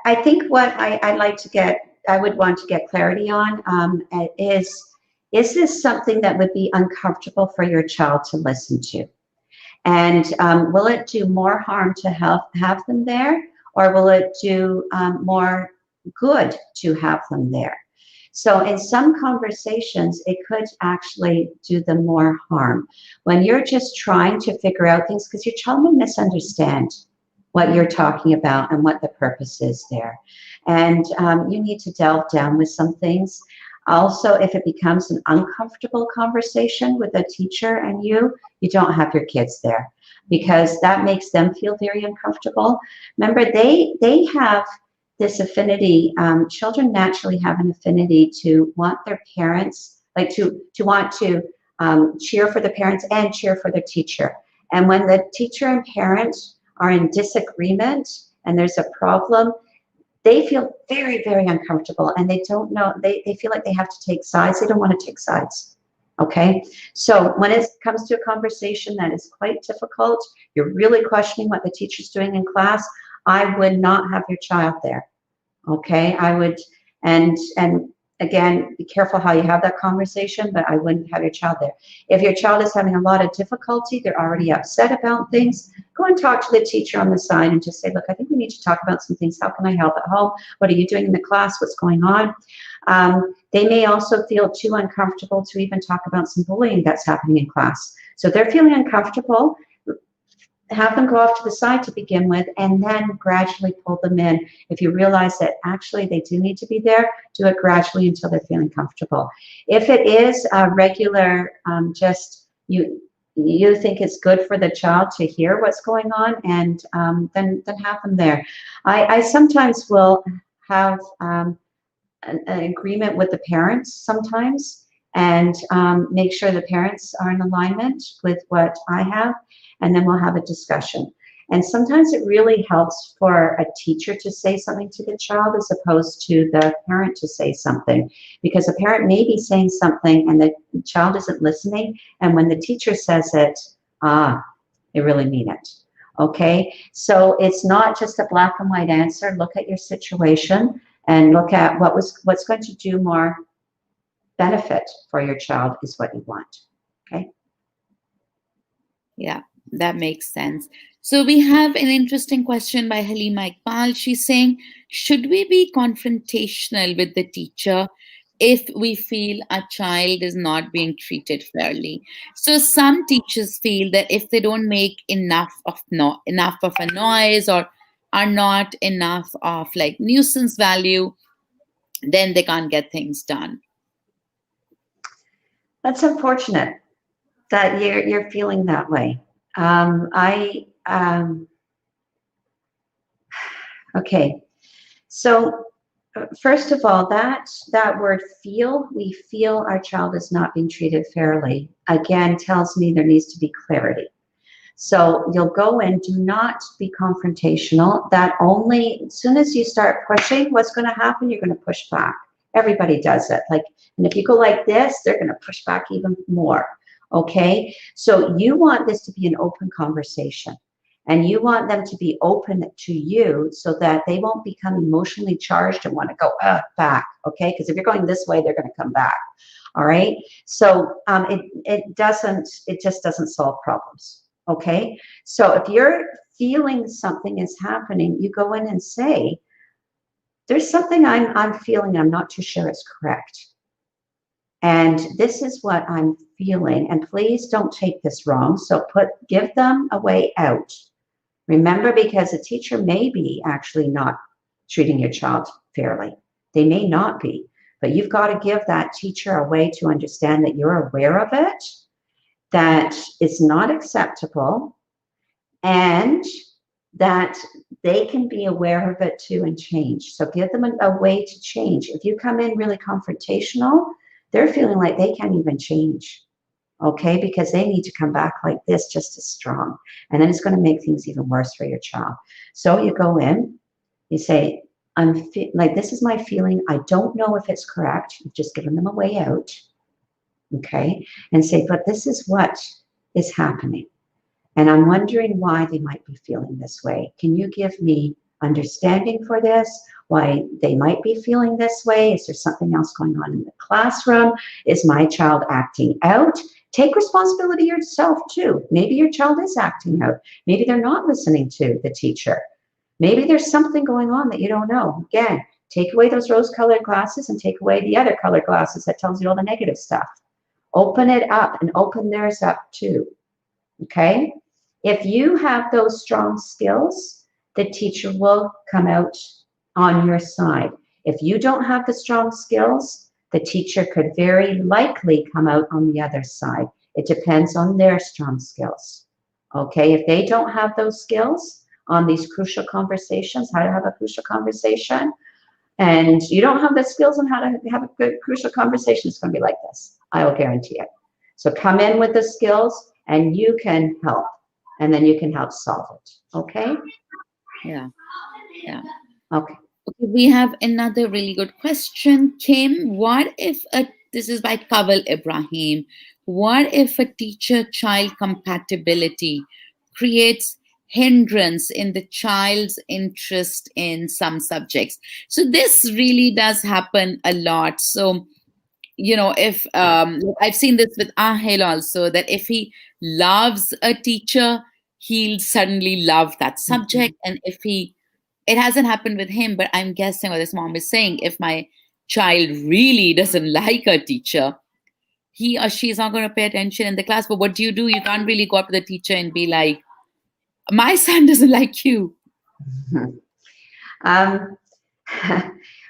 I think what I would want to get clarity on is this something that would be uncomfortable for your child to listen to? And will it do more harm to have them there, or will it do more good to have them there? So in some conversations, it could actually do them more harm. When you're just trying to figure out things, because your child will misunderstand what you're talking about and what the purpose is there. And you need to delve down with some things. Also, if it becomes an uncomfortable conversation with a teacher and you don't have your kids there, because that makes them feel very uncomfortable. Remember, they have this affinity. Children naturally have an affinity to want their parents, like to want to cheer for the parents and cheer for the teacher. And when the teacher and parent are in disagreement and there's a problem, they feel very, very uncomfortable, and they don't know, they feel like they have to take sides. They don't want to take sides. Okay, so when it comes to a conversation that is quite difficult, you're really questioning what the teacher's doing in class, I would not have your child there. Okay, I would, and again, be careful how you have that conversation, but I wouldn't have your child there. If your child is having a lot of difficulty, they're already upset about things, go and talk to the teacher on the side and just say, look, I think we need to talk about some things. How can I help at home? What are you doing in the class? What's going on? They may also feel too uncomfortable to even talk about some bullying that's happening in class. So if they're feeling uncomfortable, have them go off to the side to begin with, and then gradually pull them in. If you realize that actually they do need to be there, do it gradually until they're feeling comfortable. If it is a regular, just you think it's good for the child to hear what's going on, and then have them there. I sometimes will have an agreement with the parents sometimes, and make sure the parents are in alignment with what I have, and then we'll have a discussion. And sometimes it really helps for a teacher to say something to the child as opposed to the parent to say something, because a parent may be saying something and the child isn't listening, and when the teacher says it, they really mean it. Okay, so it's not just a black and white answer. Look at your situation and look at what's going to do more benefit for your child is what you want. Okay. Yeah, that makes sense. So we have an interesting question by Halima Iqbal. She's saying, should we be confrontational with the teacher if we feel a child is not being treated fairly? So some teachers feel that if they don't make enough of a noise, or are not enough of like nuisance value, then they can't get things done. That's unfortunate that you're feeling that way. Okay. So first of all, that word feel, we feel our child is not being treated fairly, again, tells me there needs to be clarity. So you'll go in, do not be confrontational. That only, as soon as you start pushing, what's going to happen? You're going to push back. Everybody does it. And if you go like this, they're going to push back even more. Okay. So you want this to be an open conversation, and you want them to be open to you so that they won't become emotionally charged and want to go back. Okay. Because if you're going this way, they're going to come back. All right. So it just doesn't solve problems. Okay, so if you're feeling something is happening, you go in and say, there's something I'm feeling, I'm not too sure it's correct. And this is what I'm feeling, and please don't take this wrong. So give them a way out. Remember, because a teacher may be actually not treating your child fairly. They may not be, but you've got to give that teacher a way to understand that you're aware of it, that it's not acceptable, and that they can be aware of it too and change. So give them a way to change. If you come in really confrontational, they're feeling like they can't even change, okay, because they need to come back like this just as strong. And then it's going to make things even worse for your child. So you go in, you say, this is my feeling. I don't know if it's correct. You've just given them a way out. Okay, and say, but this is what is happening, and I'm wondering why they might be feeling this way. Can you give me understanding for this, why they might be feeling this way? Is there something else going on in the classroom? Is my child acting out? Take responsibility yourself too. Maybe your child is acting out. Maybe they're not listening to the teacher. Maybe there's something going on that you don't know. Again, take away those rose-colored glasses and take away the other colored glasses that tells you all the negative stuff. Open it up and open theirs up too. Okay? If you have those strong skills, the teacher will come out on your side. If you don't have the strong skills, the teacher could very likely come out on the other side. It depends on their strong skills. Okay? If they don't have those skills on these crucial conversations, how to have a crucial conversation, and you don't have the skills on how to have a good crucial conversation, it's going to be like this. I will guarantee it. So come in with the skills and you can help, and then you can help solve it. Okay? Yeah. Yeah. Okay. Okay, we have another really good question. Kim, this is by Kawal Ibrahim. What if a teacher-child compatibility creates hindrance in the child's interest in some subjects. So this really does happen a lot. So, if I've seen this with Ahel also, that if he loves a teacher, he'll suddenly love that Mhm. subject. And if he, it hasn't happened with him, but I'm guessing what this mom is saying, if my child really doesn't like a teacher, he or she is not going to pay attention in the class. But what do? You can't really go up to the teacher and be like, my son doesn't like you. Um,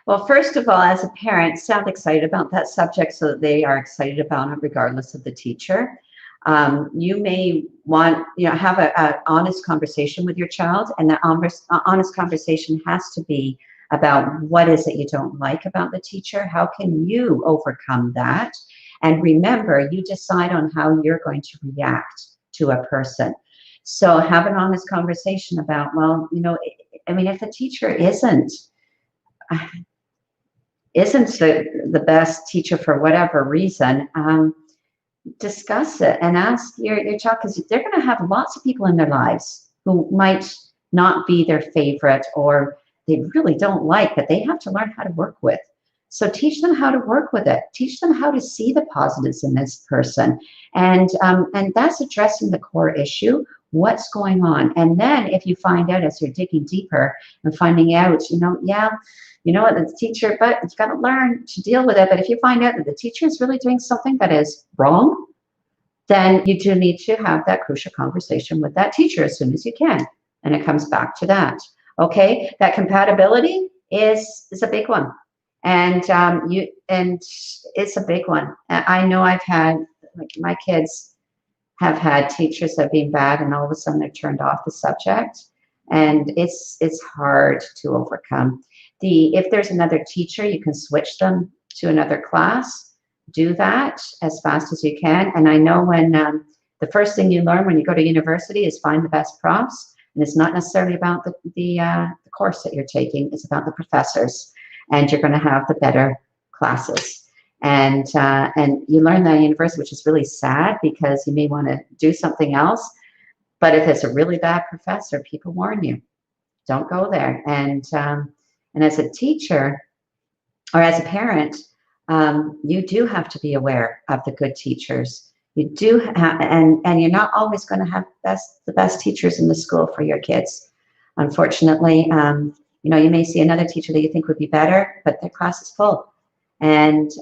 well, first of all, as a parent, sound excited about that subject so that they are excited about it regardless of the teacher. You may want, have a honest conversation with your child, and that honest conversation has to be about what is it you don't like about the teacher? How can you overcome that? And remember, you decide on how you're going to react to a person. So have an honest conversation about, well, I mean, if a teacher isn't the best teacher for whatever reason, discuss it and ask your child, because they're going to have lots of people in their lives who might not be their favorite or they really don't like, but they have to learn how to work with. So teach them how to work with it. Teach them how to see the positives in this person, and that's addressing the core issue. What's going on? And then if you find out as you're digging deeper and finding out, yeah, what the teacher, but you've got to learn to deal with it. But if you find out that the teacher is really doing something that is wrong, then you do need to have that crucial conversation with that teacher as soon as you can. And it comes back to that. Okay, that compatibility is a big one, and it's a big one. I know I've had, like, my kids have had teachers that have been bad, and all of a sudden they're turned off the subject, and it's hard to overcome. If there's another teacher, you can switch them to another class. Do that as fast as you can. And I know when the first thing you learn when you go to university is find the best profs, and it's not necessarily about the course that you're taking. It's about the professors, and you're going to have the better classes. And you learn that at university, which is really sad because you may want to do something else. But if it's a really bad professor, people warn you, don't go there. And as a teacher or as a parent, you do have to be aware of the good teachers. You do have, and you're not always going to have the best teachers in the school for your kids. Unfortunately, you may see another teacher that you think would be better, but their class is full. And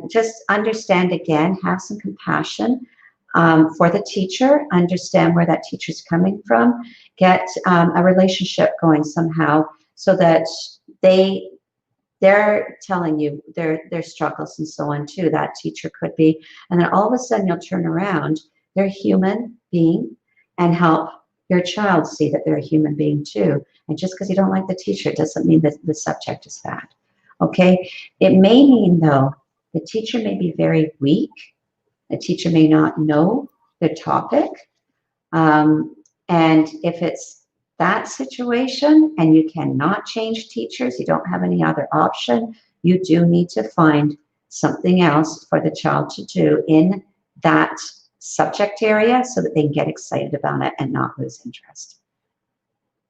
just understand, again, have some compassion for the teacher, understand where that teacher's coming from, get a relationship going somehow so that they're telling you their struggles and so on too. That teacher could be, and then all of a sudden you'll turn around, they're a human being, and help your child see that they're a human being too. And just because you don't like the teacher doesn't mean that the subject is bad. Okay? It may mean, though, the teacher may be very weak. The teacher may not know the topic. And if it's that situation and you cannot change teachers, you don't have any other option, you do need to find something else for the child to do in that subject area so that they can get excited about it and not lose interest.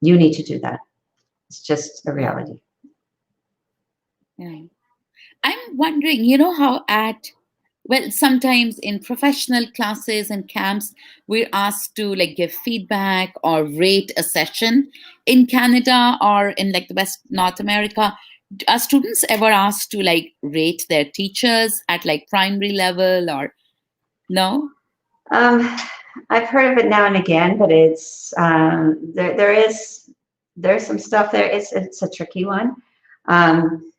You need to do that. It's just a reality. Yeah. I'm wondering, how well, sometimes in professional classes and camps, we're asked to like give feedback or rate a session. In Canada or in like the West North America, are students ever asked to like rate their teachers at like primary level or no? Um, I've heard of it now and again, but it's there's some stuff there. It's a tricky one. Um,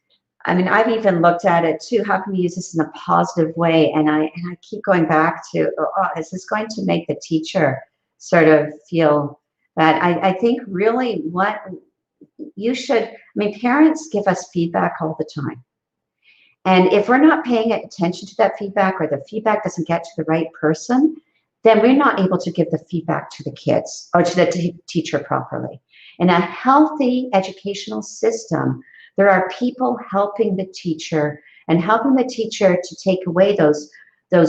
I mean, I've even looked at it too. How can we use this in a positive way? And I keep going back to, is this going to make the teacher sort of feel that? I think really what you should, I mean, parents give us feedback all the time. And if we're not paying attention to that feedback, or the feedback doesn't get to the right person, then we're not able to give the feedback to the kids or to the teacher properly. In a healthy educational system, there are people helping the teacher and helping the teacher to take away those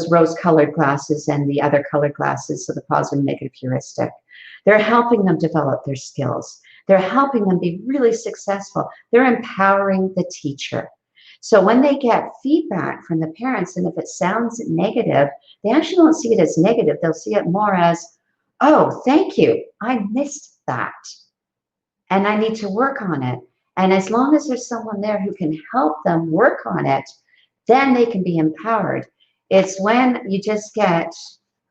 rose-colored glasses and the other colored glasses, so the positive and negative heuristic. They're helping them develop their skills. They're helping them be really successful. They're empowering the teacher. So when they get feedback from the parents, and if it sounds negative, they actually don't see it as negative. They'll see it more as, oh, thank you. I missed that. And I need to work on it. And as long as there's someone there who can help them work on it, then they can be empowered. It's when you just get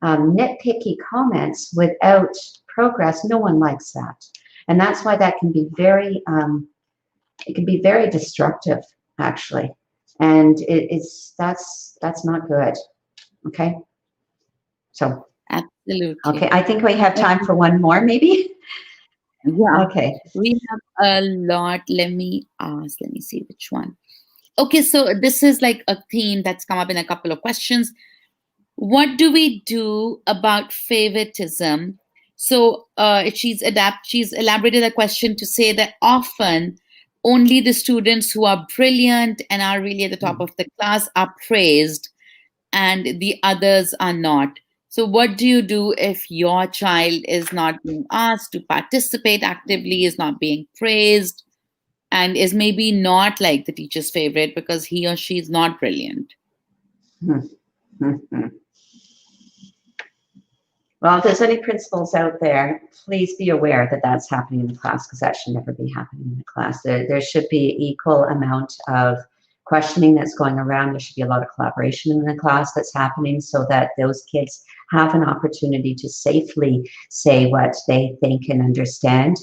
nitpicky comments without progress. No one likes that. And that's why that can be it can be very destructive, actually. And that's not good. Okay. So, okay, Absolutely. I think we have time for one more, maybe. Yeah, Okay. we have a lot. Let me see which one. Okay, so this is like a theme that's come up in a couple of questions. What do we do about favoritism? So she's elaborated the question to say that often only the students who are brilliant and are really at the top of the class are praised, and the others are not. So, what do you do if your child is not being asked to participate actively, is not being praised, and is maybe not like the teacher's favorite because he or she is not brilliant? Well, if there's any principals out there, please be aware that that's happening in the class, because that should never be happening in the class. There should be equal amount of questioning that's going around. There should be a lot of collaboration in the class that's happening, so that those kids have an opportunity to safely say what they think and understand.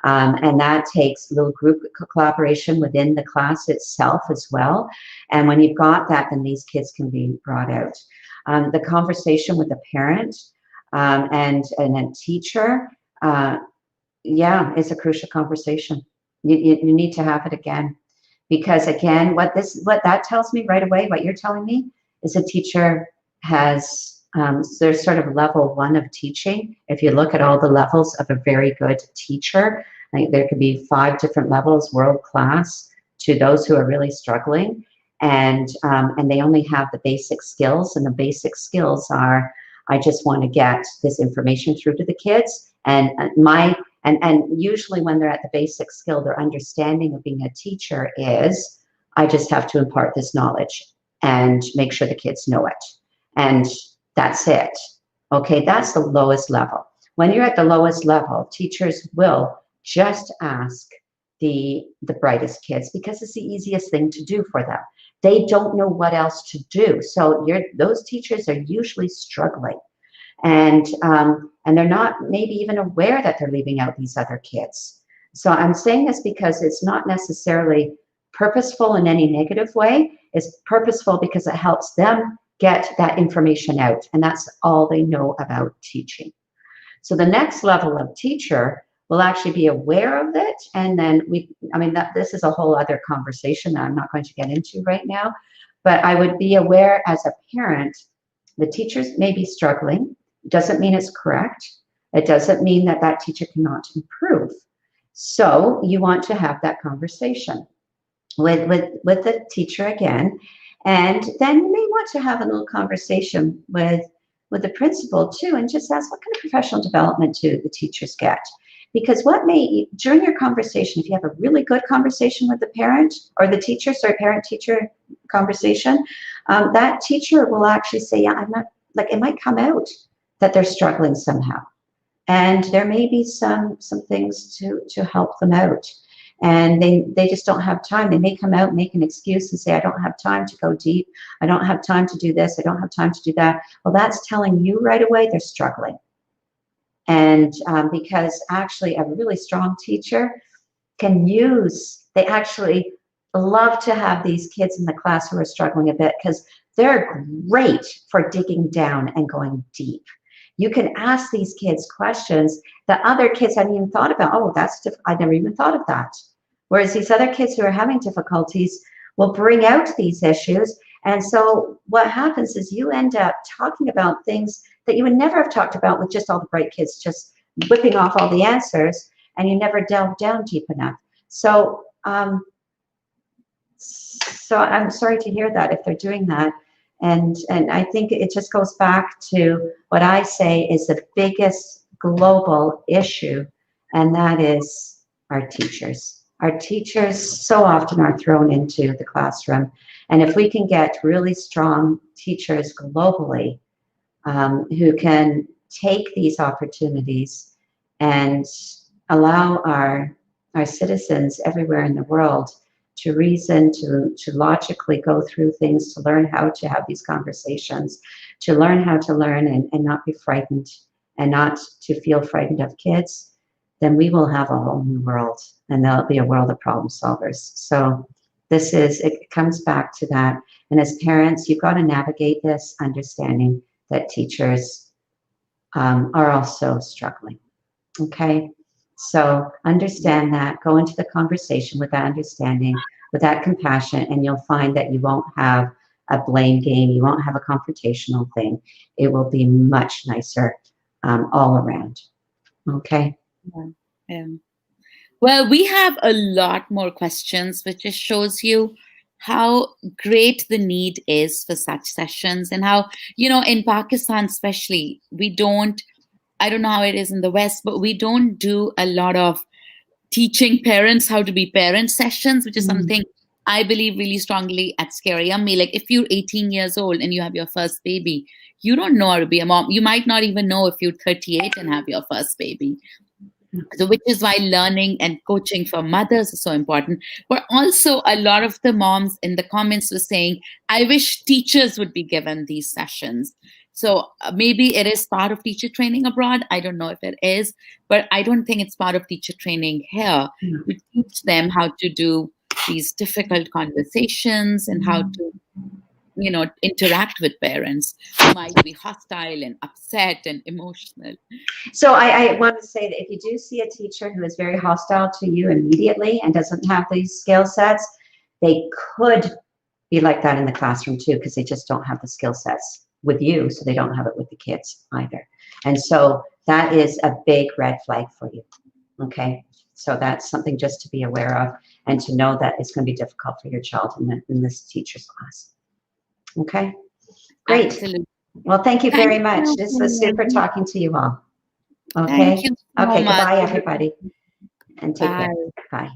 And that takes little group collaboration within the class itself as well. And when you've got that, then these kids can be brought out. The conversation with the parent and a teacher, yeah, is a crucial conversation. You need to have it again, because again, what that tells me right away, what you're telling me, is a teacher has there's sort of level one of teaching. If you look at all the levels of a very good teacher, I think there could be 5 different levels, world class, to those who are really struggling, and they only have the basic skills, and the basic skills are, I just want to get this information through to the kids, and usually when they're at the basic skill, their understanding of being a teacher is, I just have to impart this knowledge and make sure the kids know it, and that's it. Okay, that's the lowest level. When you're at the lowest level, teachers will just ask the brightest kids, because it's the easiest thing to do for them. They don't know what else to do. So those teachers are usually struggling, and they're not maybe even aware that they're leaving out these other kids. So I'm saying this because it's not necessarily purposeful in any negative way. It's purposeful because it helps them get that information out, and that's all they know about teaching. So the next level of teacher will actually be aware of it, and then this is a whole other conversation that I'm not going to get into right now, but I would be aware as a parent, the teachers may be struggling. It doesn't mean it's correct. It doesn't mean that that teacher cannot improve. So you want to have that conversation with the teacher again, and then you may want to have a little conversation with the principal too, and just ask, what kind of professional development do the teachers get? Because during your conversation, if you have a really good conversation with the parent or the teacher, parent-teacher conversation, that teacher will actually say, yeah, I'm not, like, it might come out that they're struggling somehow. And there may be some things to help them out. And they just don't have time. They may come out and make an excuse and say, I don't have time to go deep. I don't have time to do this. I don't have time to do that. Well, that's telling you right away they're struggling. And because actually a really strong teacher they actually love to have these kids in the class who are struggling a bit, because they're great for digging down and going deep. You can ask these kids questions that other kids hadn't even thought about. Oh, I never even thought of that. Whereas these other kids who are having difficulties will bring out these issues. And so what happens is you end up talking about things that you would never have talked about with just all the bright kids just whipping off all the answers, and you never delve down deep enough. So I'm sorry to hear that if they're doing that. And I think it just goes back to what I say is the biggest global issue, and that is our teachers. Our teachers so often are thrown into the classroom, and if we can get really strong teachers globally who can take these opportunities and allow our citizens everywhere in the world to reason, to logically go through things, to learn how to have these conversations, to learn how to learn and not be frightened and not to feel frightened of kids, then we will have a whole new world, and there'll be a world of problem solvers. So it comes back to that. And as parents, you've got to navigate this understanding that teachers are also struggling. Okay? So understand that, go into the conversation with that understanding, with that compassion, and you'll find that you won't have a blame game, you won't have a confrontational thing. It will be much nicer all around. Okay? Yeah. Well, we have a lot more questions, which just shows you how great the need is for such sessions, and how, in Pakistan especially, I don't know how it is in the West, but we don't do a lot of teaching parents how to be parent sessions, which is something I believe really strongly at Scary Ammi. Like, if you're 18 years old and you have your first baby, you don't know how to be a mom. You might not even know if you're 38 and have your first baby. So, which is why learning and coaching for mothers is so important. But also, a lot of the moms in the comments were saying, I wish teachers would be given these sessions. So maybe it is part of teacher training abroad. I don't know if it is, but I don't think it's part of teacher training here. We teach them how to do these difficult conversations and how to, interact with parents who might be hostile and upset and emotional. So I want to say that if you do see a teacher who is very hostile to you immediately and doesn't have these skill sets, they could be like that in the classroom too, because they just don't have the skill sets with you, so they don't have it with the kids either. And so that is a big red flag for you. Okay, so that's something just to be aware of, and to know that it's going to be difficult for your child in this teacher's class. Okay, great. Absolutely. Well, thank you very much. This was super talking to you all. Okay. Thank you so Okay. much. Goodbye, everybody, and take care. Bye.